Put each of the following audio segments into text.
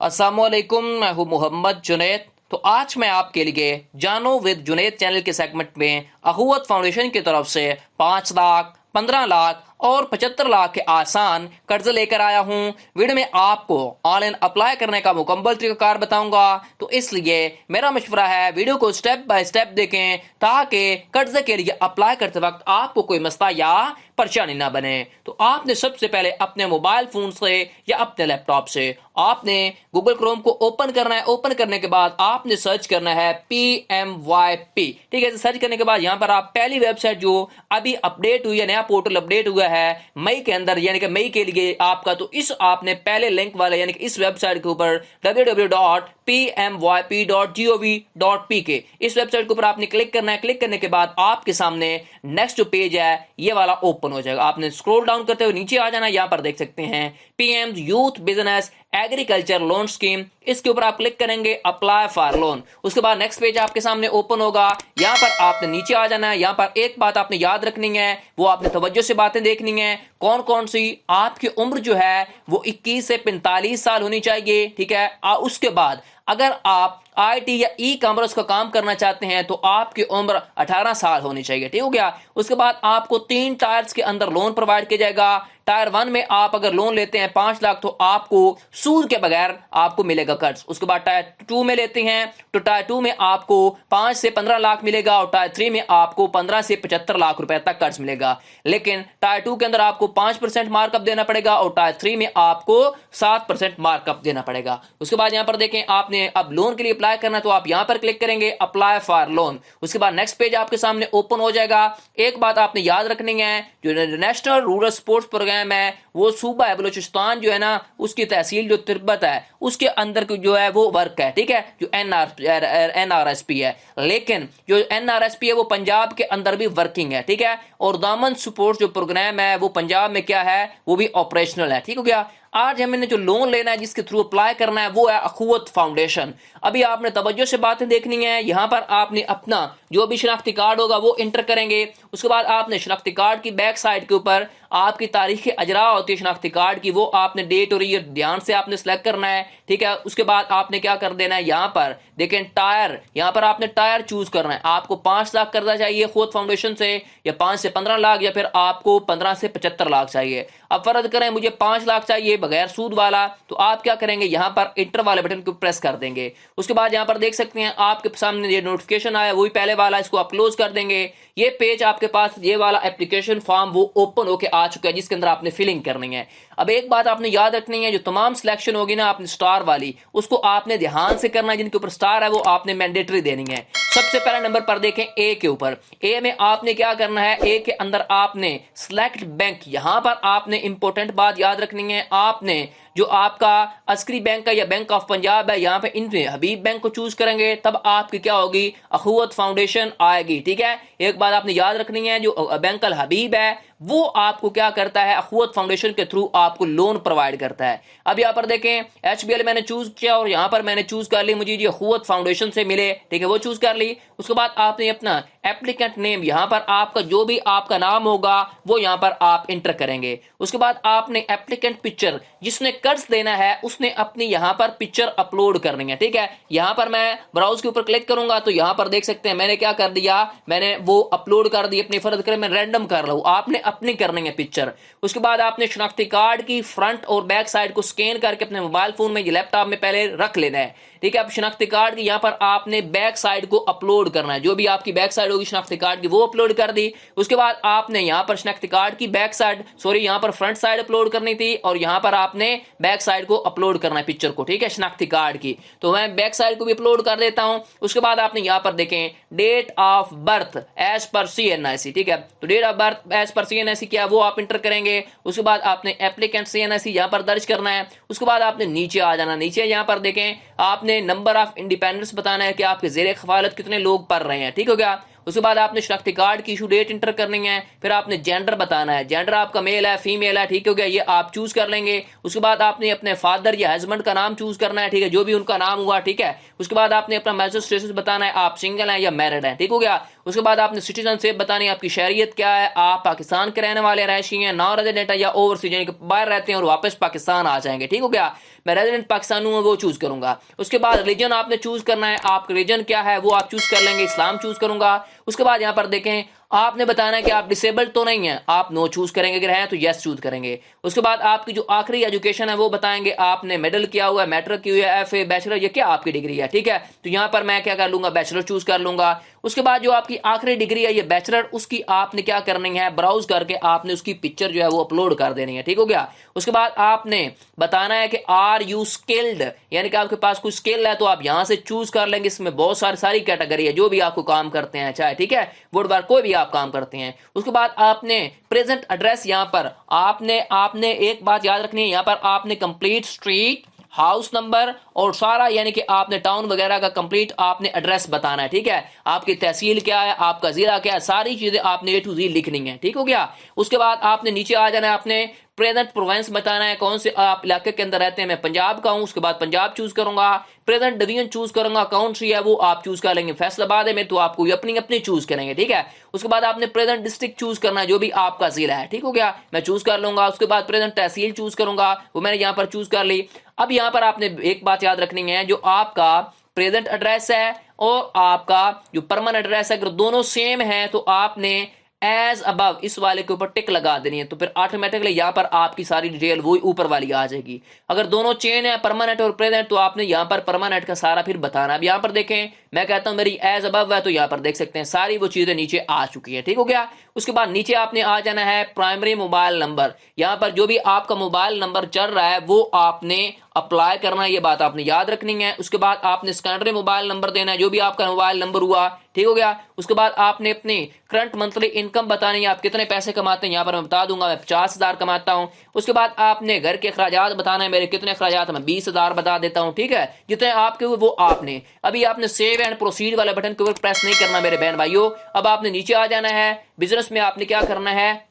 अस्सलामुअलैकुम, मैं हूं मोहम्मद जुनैद। तो आज मैं आपके लिए जानो विद जुनैद चैनल के सेगमेंट में अखुवत फाउंडेशन की तरफ से 5 लाख, 15 लाख और 75 लाख के आसान कर्ज लेकर आया हूं। वीडियो में आपको ऑनलाइन अप्लाई करने का मुकम्मल तरीकाकार बताऊंगा, तो इसलिए मेरा मशवरा है वीडियो को स्टेप बाय स्टेप देखें ताकि कर्ज के लिए अप्लाई करते वक्त आपको कोई मसला या परेशानी ना बने। तो आपने सबसे पहले अपने मोबाइल फोन से या अपने लैपटॉप से आपने गूगल क्रोम को ओपन करना है। ओपन करने के बाद आपने सर्च करना है PMYP। ठीक है, सर्च करने के बाद यहाँ पर आप पहली वेबसाइट जो अभी अपडेट हुई है, नया पोर्टल अपडेट हुआ है मई के अंदर, यानी कि मई के लिए आपका, तो इस आपने पहले लिंक वाले यानी कि इस वेबसाइट के ऊपर www.pmyp.gov.pk इस वेबसाइट के ऊपर आपने क्लिक करना है। क्लिक करने के बाद आपके सामने नेक्स्ट जो पेज है ये वाला ओपन हो जाएगा। आपने स्क्रॉल डाउन करते हुए नीचे आ जाना, यहाँ पर देख सकते हैं PM youth business agriculture loan scheme, इसके ऊपर आप क्लिक करेंगे अप्लाई फॉर लोन। उसके बाद नेक्स्ट पेज आपके सामने ओपन होगा। यहाँ पर आपने नीचे आ जाना है। यहाँ पर एक बात आपने याद रखनी है, वो आपने तवज्जो से बातें देखनी है। कौन कौन सी आपकी उम्र जो है वो 21 से 45 साल होनी चाहिए। ठीक है, उसके बाद अगर आप आईटी या ई कॉमर्स का काम करना चाहते हैं तो आपकी उम्र 18 साल होनी चाहिए। ठीक हो गया। उसके बाद आपको 3 टायर्स के अंदर लोन प्रोवाइड किया जाएगा। टायर 1 में आप अगर लोन लेते हैं 5 लाख तो आपको सूद के बगैर आपको मिलेगा कर्ज। उसके बाद टायर 2 में लेते हैं तो टायर 2 में आपको 5 से 15 लाख मिलेगा और टायर 3 में आपको 15 से 75 लाख रुपए तक कर्ज मिलेगा। लेकिन टायर 2 के अंदर आपको 5% मार्कअप देना पड़ेगा और टायर 3 में आपको 7% मार्कअप देना पड़ेगा। उसके बाद यहाँ पर देखें, आपने अब लोन के लिए अप्लाई करना तो आप यहां पर क्लिक करेंगे अप्लाई फॉर लोन। उसके बाद नेक्स्ट पेज आपके सामने ओपन हो जाएगा। एक बात आपने याद रखनी है, जो नेशनल रूरल स्पोर्ट्स प्रोग्राम है वो सूबा है बलूचिस्तान जो है ना, उसकी तहसील जो तिब्बत है उसके अंदर जो है वो वर्क है। ठीक है, जो NRSP है, लेकिन जो NRSP है वो पंजाब के अंदर भी वर्किंग है। ठीक है, और दामन स्पोर्ट्स जो प्रोग्राम है वो पंजाब में क्या है, वो भी ऑपरेशनल है। ठीक हो गया। आज हमने जो लोन लेना है जिसके थ्रू अप्लाई करना है वो है अखुवत फाउंडेशन। अभी आपने तवज्जो से बातें देखनी है। यहां पर आपने अपना जो भी शनाख्ती कार्ड होगा वो इंटर करेंगे। उसके बाद आपने शनाख्ती कार्ड की बैक साइड के ऊपर आपकी तारीख अजरा होती है शनाख्ती कार्ड की, वो आपने डेट और ईयर ध्यान से आपने सेलेक्ट करना है। ठीक है, उसके बाद आपने क्या कर देना है, यहाँ पर देखें टायर, यहाँ पर आपने टायर चूज करना है। आपको 5 लाख कर्जा चाहिए अखुवत फाउंडेशन से, या 5 से 15 लाख, या फिर आपको 15 से 75 लाख चाहिए। अब फर्ज करें मुझे 5 लाख चाहिए बगैर सूद वाला, तो आप क्या करेंगे, यहाँ पर इंटर वाले बटन को प्रेस कर देंगे। उसके बाद यहाँ पर देख सकते हैं आपके सामने ये नोटिफिकेशन आया, वही पहले वाला, इसको आप क्लोज कर देंगे। ये पेज आपके पास ये वाला एप्लीकेशन फॉर्म वो ओपन होके आ चुका है जिसके अंदर आपने फिलिंग करनी है। अब एक बात आपने याद रखनी है, जो तमाम सिलेक्शन होगी ना आपने स्टार वाली, उसको आपने ध्यान से करना है। जिनके ऊपर स्टार है वो आपने मैंडेटरी देनी है। सबसे पहला नंबर पर देखें ए के ऊपर, ए में आपने क्या करना है, ए के अंदर आपने सिलेक्ट बैंक, यहां पर आपने इंपॉर्टेंट बात याद रखनी है, आपने जो आपका अस्करी बैंक है या बैंक ऑफ पंजाब है, यहाँ पे इनमें हबीब बैंक को चूज करेंगे तब आपकी क्या होगी, अखुवत फाउंडेशन आएगी। ठीक है, एक बात आपने याद रखनी है, जो बैंक अल हबीब है वो आपको क्या करता है, अखुवत फाउंडेशन के थ्रू आपको लोन प्रोवाइड करता है। अब यहाँ पर देखें HBL मैंने चूज किया और यहाँ पर मैंने चूज कर ली मुझे ये अखुवत फाउंडेशन से मिले। ठीक है, वो चूज कर ली। उसके बाद आपने अपना एप्लीकेंट नेम, यहाँ पर आपका जो भी आपका नाम होगा वो यहाँ पर आप इंटर करेंगे। उसके बाद आपने एप्लीकेंट पिक्चर, जिसने कर्ज देना है उसने अपनी यहाँ पर पिक्चर अपलोड करनी है। ठीक है, यहाँ पर मैं ब्राउज के ऊपर क्लिक करूंगा तो यहाँ पर देख सकते हैं मैंने क्या कर दिया, मैंने वो अपलोड कर दी अपनी, फर्ज करें मैं रैंडम कर रहा हूं, आपने अपनी करनी है पिक्चर। उसके बाद आपने शनाख्ती कार्ड की फ्रंट और बैक साइड को स्कैन करके अपने मोबाइल फोन में या लैपटॉप में पहले रख लेना है। ठीक है, अब शनाख्ती कार्ड की यहाँ पर आपने बैक साइड को अपलोड करना है, जो भी आपकी बैक साइड होगी शनाख्ती कार्ड की वो अपलोड कर दी। उसके बाद आपने यहाँ पर शनाख्ती कार्ड की बैक साइड, सॉरी यहाँ पर फ्रंट साइड अपलोड करनी थी और यहाँ पर आपने बैक साइड को अपलोड करना है पिक्चर को। ठीक है, शनाख्ती कार्ड की, तो मैं बैक साइड को भी अपलोड कर देता हूं। उसके बाद आपने यहाँ पर देखें date of birth as per CNIC। ठीक है, तो date of birth as per CNIC क्या वो आप इंटर करेंगे। उसके बाद आपने एप्लीकेंट CNIC यहाँ पर दर्ज करना है। उसके बाद आपने नीचे आ जाना, नीचे यहाँ पर देखें आपने नंबर ऑफ इंडिपेंडेंस बताना है कि आपके जेर खफालत कितने लोग पढ़ रहे हैं। ठीक हो गया। उसके बाद आपने शनाख्ती कार्ड की इशू डेट इंटर करनी है, फिर आपने जेंडर बताना है, जेंडर आपका मेल है फीमेल है, ठीक हो गया, ये आप चूज कर लेंगे। उसके बाद आपने अपने फादर या हस्बैंड का नाम चूज करना है, ठीक है, जो भी उनका नाम हुआ, ठीक है। उसके बाद आपने अपना मैरिज स्टेटस बताना है, आप सिंगल हैं या मैरिड हैं, ठीक हो गया। उसके बाद आपने सिटीजनशिप बतानी है, आपकी शहरियत क्या है, आप पाकिस्तान के रहने वाले रहायशी हैं, नॉन रेजिडेंट है या ओवरसीज यानी कि बाहर रहते हैं और वापस पाकिस्तान आ जाएंगे, ठीक हो गया। मैं रेजिडेंट पाकिस्तान हूं वो चूज करूंगा। उसके बाद रिलीजन आपने चूज करना है, आपका रिलीजन क्या है वो आप चूज कर लेंगे, इस्लाम चूज करूंगा। उसके बाद यहां पर देखें आपने बताना है कि आप डिसेबल्ड तो नहीं है, आप नो चूज करेंगे, अगर हैं तो यस चूज करेंगे। उसके बाद आपकी जो आखिरी एजुकेशन है वो बताएंगे, आपने मिडिल किया हुआ है, मैट्रिक की हुई है, एफए, बैचलर, ये क्या आपकी डिग्री है, ठीक है। तो यहां पर मैं क्या कर लूंगा, बैचलर चूज कर लूंगा। उसके बाद जो आपकी आखिरी डिग्री है ये बैचलर, उसकी आपने क्या करनी है, ब्राउज करके आपने उसकी पिक्चर जो है वो अपलोड कर देनी है, ठीक हो गया। उसके बाद आपने बताना है कि आर यू स्किल्ड, यानी कि आपके पास कोई स्किल है तो आप यहां से चूज कर लेंगे। इसमें बहुत सारी कैटेगरी है, जो भी आपको काम करते हैं चाहे, ठीक है, वुड वर्क कोई भी आप काम करते हैं। उसके बाद आपने प्रेजेंट एड्रेस, यहां पर आपने एक बात याद रखनी है, यहां पर आपने कंप्लीट स्ट्रीट, हाउस नंबर और सारा यानी कि आपने टाउन वगैरह का कंप्लीट आपने एड्रेस बताना है, ठीक है। आपकी तहसील क्या है, आपका जिला क्या है, सारी चीजें आपने A to Z लिखनी है, ठीक हो गया। उसके बाद आपने नीचे आ जाना है, आपने प्रेजेंट प्रोविंस बताना है, कौन से आप इलाके के अंदर रहते हैं। मैं पंजाब का हूं, उसके बाद पंजाब चूज करूंगा। प्रेजेंट डिवीजन चूज करूंगा, कौन सी है वो आप चूज कर लेंगे। फैसलाबाद है में तो आपको अपनी अपनी चूज करेंगे, ठीक है। उसके बाद आपने प्रेजेंट डिस्ट्रिक्ट चूज करना है, जो भी आपका जिला है, ठीक हो गया, मैं चूज कर लूंगा। उसके बाद प्रेजेंट तहसील चूज करूंगा, वो मैंने यहाँ पर चूज कर ली। अब यहाँ पर आपने एक बात याद रखनी है, जो आपका प्रेजेंट एड्रेस है और आपका जो परमानेंट एड्रेस है, अगर दोनों सेम है तो आपने एज अबव इस वाले के ऊपर टिक लगा देनी है, तो फिर ऑटोमेटिकली यहाँ पर आपकी सारी डिटेल वही ऊपर वाली आ जाएगी। अगर दोनों चेन है परमानेंट और प्रेजेंट, तो आपने यहाँ पर परमानेंट का सारा फिर बताना। अब यहाँ पर देखें, मैं कहता हूं मेरी एज अबव है, तो यहाँ पर देख सकते हैं सारी वो चीजें नीचे आ चुकी है, ठीक हो गया। उसके बाद नीचे आपने आ जाना है प्राइमरी मोबाइल नंबर, यहाँ पर जो भी आपका मोबाइल नंबर चल रहा है वो आपने अप्लाई करना है, ये बात आपने याद रखनी है। उसके बाद आपने सेकेंडरी मोबाइल नंबर देना है, जो भी आपका मोबाइल नंबर हुआ, ठीक हो गया। उसके बाद आपने अपनी करंट मंथली इनकम बतानी है, आप कितने पैसे कमाते हैं, यहाँ पर मैं बता दूंगा मैं 50,000 कमाता हूँ। उसके बाद आपने घर के अखराजात बताना है, मेरे कितने अखराजात, मैं 20,000 बता देता हूँ, ठीक है। जितने आपके हुए वो आपने अभी आपने सेव एंड प्रोसीड वाले बटन के ऊपर प्रेस नहीं करना मेरे बहन भाइयों। अब आपने नीचे आ जाना है, बिजनेस में आपने क्या करना है,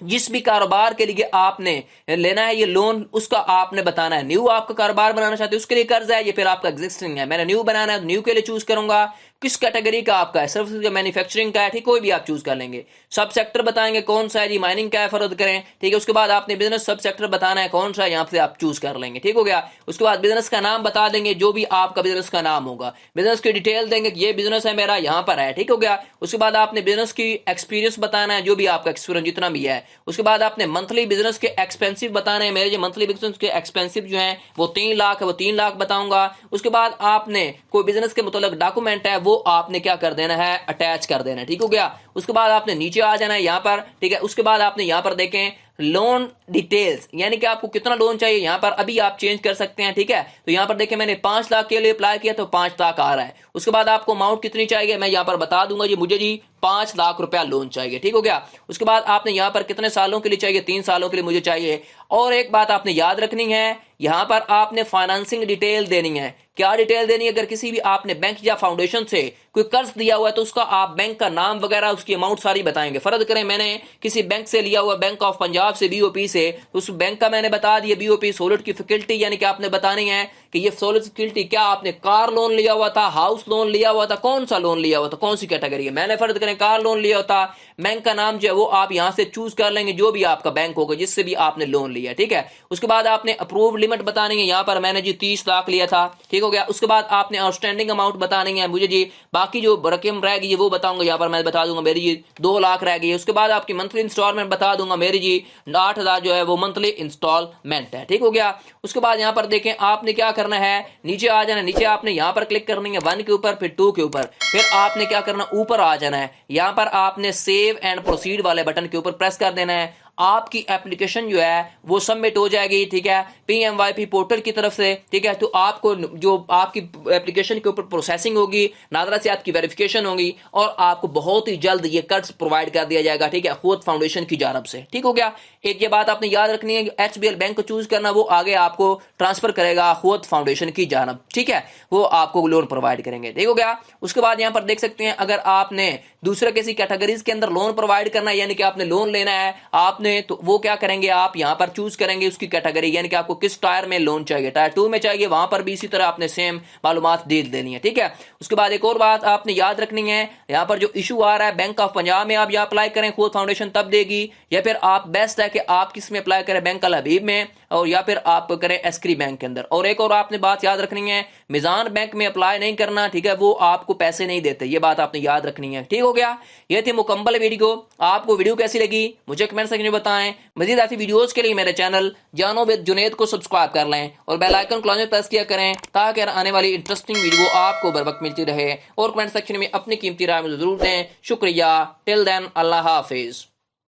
जिस भी कारोबार के लिए आपने लेना है ये लोन, उसका आपने बताना है। न्यू आपका कारोबार बनाना चाहते हैं उसके लिए कर्ज है, ये फिर आपका एग्जिस्टिंग है, मैंने न्यू बनाना है, न्यू के लिए चूज करूंगा। किस कैटेगरी का आपका है, सर्विस का, मैन्युफैक्चरिंग का है, ठीक, कोई भी आप चूज कर लेंगे। सब सेक्टर बताएंगे कौन सा है जी, माइनिंग का है, फर्ज करें, ठीक है। उसके बाद आपने बिजनेस सब सेक्टर बताना है कौन सा है, यहाँ से आप चूज कर लेंगे, ठीक हो गया। उसके बाद बिजनेस का नाम बता देंगे, जो भी आपका बिजनेस का नाम होगा, बिजनेस की डिटेल देंगे, ये बिजनेस है मेरा यहाँ पर है, ठीक हो गया। उसके बाद आपने बिजनेस की एक्सपीरियंस बताना है, जो भी आपका एक्सपीरियंस जितना भी है। उसके बाद आपने मंथली बिजनेस के एक्सपेंसिव बताने हैं, मेरे जो मंथली बिजनेस के एक्सपेंसिव जो है वो 3 लाख है, वो 3 लाख बताऊंगा। उसके बाद आपने कोई बिजनेस के मुतालिक डॉक्यूमेंट है वो आपने क्या कर देना है, अटैच कर देना है, ठीक हो गया। उसके बाद आपने नीचे आ जाना है यहाँ पर, ठीक है। उसके बाद आपने यहाँ पर देखें लोन डिटेल्स, यानी कि आपको कितना लोन चाहिए, यहाँ पर अभी आप चेंज कर सकते हैं, ठीक है। तो यहाँ पर देखिए मैंने 5 लाख के लिए अप्लाई किया तो 5 लाख आ रहा है। उसके बाद आपको अमाउंट कितनी चाहिए मैं यहाँ पर बता दूंगा जी, मुझे जी 5 लाख रुपया लोन चाहिए, ठीक हो गया। उसके बाद आपने यहाँ पर कितने सालों के लिए चाहिए, 3 सालों के लिए मुझे चाहिए। और एक बात आपने याद रखनी है, यहाँ पर आपने फाइनेंसिंग डिटेल देनी है। क्या डिटेल देनी है, अगर किसी भी आपने बैंक या फाउंडेशन से कोई कर्ज दिया हुआ है तो उसका आप बैंक का नाम वगैरह उसकी अमाउंट सारी बताएंगे। फर्ज करें मैंने किसी बैंक से लिया हुआ, बैंक ऑफ पंजाब से, बीओपी से, तो उस बैंक का मैंने बता दिया बीओपी सोलिड की फैकल्टी, यानी कि आपने बतानी है कि ये सोलिड फैकल्टी क्या आपने कार लोन लिया हुआ था, हाउस लोन लिया हुआ था, कौन सा लोन लिया हुआ था, कौन सी कैटेगरी है। मैंने फर्ज करें कार लोन लिया होता, बैंक का नाम जो है वो आप यहां से चूज कर लेंगे, जो भी आपका बैंक होगा जिससे भी आपने लोन लिया, ठीक है। उसके बाद आपने अप्रूव लिमिट बतानी है, यहाँ पर मैंने जी 30 लाख लिया था, ठीक हो गया। उसके बाद आपने आउटस्टैंडिंग अमाउंट बतानी है, मुझे जी बाकी जो रकम रह गई वो बताऊंगा, यहाँ पर मैं बता दूंगा मेरी जी 2 लाख रह गई है। उसके बाद आपकी मंथली इंस्टॉलमेंट बता दूंगा, मेरी जी 8,000 जो है वो मंथली इंस्टॉलमेंट है, ठीक हो गया। उसके बाद यहाँ पर देखें आपने क्या करना है, नीचे आ जाना, नीचे आपने यहाँ पर क्लिक करनी है 1 के ऊपर, फिर 2 के ऊपर, फिर आपने क्या करना ऊपर आ जाना है, यहाँ पर आपने सेव एंड प्रोसीड वाले बटन के ऊपर प्रेस कर देना है। आपकी एप्लीकेशन जो है वो सबमिट हो जाएगी, ठीक है, PMYP पोर्टल की तरफ से, ठीक है। तो आपको जो आपकी एप्लीकेशन के ऊपर प्रोसेसिंग होगी, नादरा से आपकी वेरिफिकेशन होगी और आपको बहुत ही जल्द ये कट्स प्रोवाइड कर दिया जाएगा, ठीक है, खुद फाउंडेशन की जानब से। ठीक हो गया। एक ये बात आपने याद रखनी है कि HBL बैंक को चूज करना, वो आगे आपको ट्रांसफर करेगा खुद फाउंडेशन की जानब, ठीक है, वो आपको लोन प्रोवाइड करेंगे। ठीक हो गया। उसके बाद यहां पर देख सकते हैं, अगर आपने दूसरे किसी कैटेगरीज के अंदर लोन प्रोवाइड करना है, यानी कि आपने लोन लेना है आपने, तो वो क्या करेंगे, आप यहां पर चूज करेंगे उसकी कैटेगरी, यानी कि आपको किस टायर में लोन चाहिए, टायर 2 में चाहिए, वहां पर भी इसी तरह आपने सेम मालूमात दे देनी है। ठीक है। उसके बाद एक और बात आपने याद रखनी है, यहां पर जो इशू आ रहा है बैंक ऑफ पंजाब में आप यहां अप्लाई करें खुद फाउंडेशन तब देगी, या फिर आप बेस्ट है कि आप किस में अप्लाई करें, बैंक अल हबीब में, और या फिर आप करें एस्क्री बैंक के अंदर। और एक और आपने बात याद रखनी है, मिजान बैंक में अप्लाई नहीं करना, ठीक है, वो आपको पैसे नहीं देते, ये बात आपने याद रखनी है। ठीक हो गया। ये थी मुकम्मल वीडियो। आपको वीडियो कैसी लगी मुझे कमेंट सेक्शन में बताएं। मजीद ऐसी वीडियोस के लिए मेरे चैनल जानो विद जुनेद को सब्सक्राइब कर लें और बेल आइकन को प्रेस किया करें, ताकि आने वाली इंटरेस्टिंग वीडियो आपको बर वक्त मिलती रहे। और कमेंट सेक्शन में अपनी कीमती राय मुझे जरूर दें। शुक्रिया। टिल देन, अल्लाह हाफिज।